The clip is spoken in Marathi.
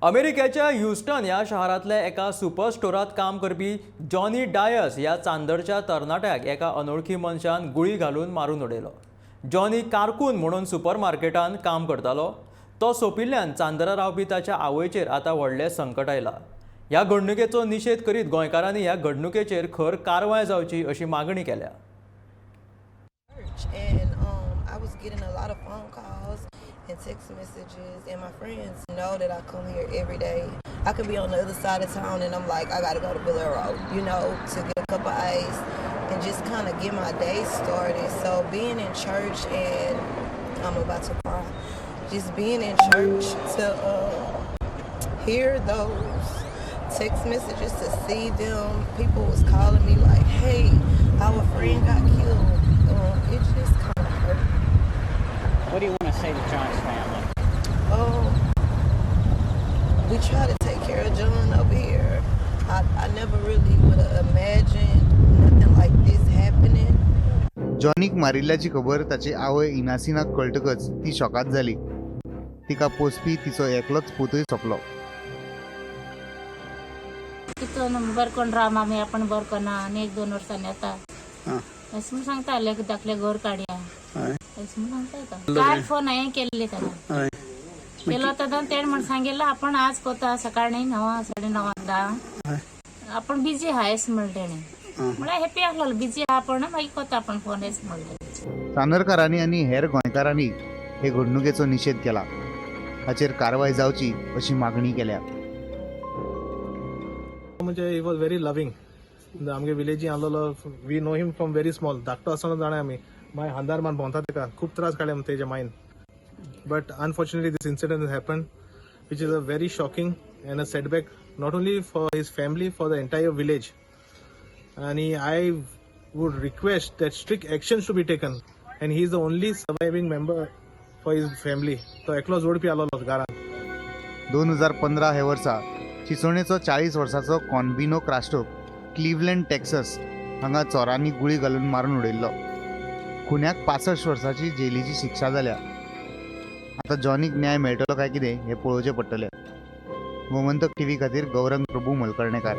अमेरिकेच्या ह्युस्टन या शहरातल्या एका सुपर स्टोरात काम करपी जॉनी डायस या चांदरच्या तरणाट्याक एका अनोळखी मनशान गुळी घालून मारून उडयलो। जॉनी कारकून म्हणून सुपरमार्केटान काम करतालो। तो सोंपिल्ल्यान चांदरा रावपी ताच्या आवयचेर आतां व्हडलें संकट आयलां। ह्या घडणुकेचो निशेध करीत गोंयकारांनी ह्या घडणुकेचेर खर कारवाय जावची अशी मागणी केल्या। I was getting a lot of phone calls and text messages, and my friends know that I come here every day. I could be on the other side of town and I'm like, I gotta go to Bolero, you know, to get a cup of ice and just kind of get my day started. So being in church, and I'm about to cry, just being in church to hear those text messages, to see them, people was calling me like, hey, our friend got killed. It just kind of hurt. What do you want to say to John's family? We try to take care of John over here. I never really would have imagined nothing like this happening. जॉनीक मारिल्ल्याची खबर ताची आवय इनासिनाक कळटकच ती शॉकात जाली। तिका पोसपी तिचो एकलोच पुतूय सोंपलो। तिथं बरकोन राम आम्ही आपण बरकोना आणि 1-2 वर्षांनी आता असं सांगता दाखले घर काढया असं सांगता काल फोन आहे केले त्याला केलं होता तेण म्हण सांगितलं आपण आज कोता सकाळी 9:30 आपण बिझी आहेस म्हणलेणे मला हॅपी आसलो बिझी आपण मागीर कोता आपण फोन हेच म्हणले। चांदरकारांनी आणि हेर गोंयकारांनी हे घडणुकेचो निशेध केला। हाचेर कारवाय जावची अशी मागणी केल्या। म्हणजे ही वॉज व्हेरी लविंग। आमगे विलेजी आलोलो, we know him from very small. धाकटो आसतना जाणा आमी माय हांदार मान भोंवता तेका खूब त्रास काडले तेजे मायन। But unfortunately this incident has happened, which is a very shocking and a setback not only for his family, for the entire village. And I would request that strict actions should be taken, and he is the only surviving member for his family. तो एकलो जोडपी आलोलो घरान। 2015 हे वर्सा चिंचोणेचो 40 वर्साचो कॉन्बिनो क्रास्टोक क्लिव्हलंड टेक्सास हांगा चोरांनी गुळी घालून मारून उडयल्लो। खुन्याक 65 वर्साची जेलीची शिक्षा जाल्या। आता जॉनीक न्याय मेळटलो काय कितें हे पळोवचें पडटलें। गोमंतक टीव्ही खातीर गौरंग प्रभू मलकर्णेकार।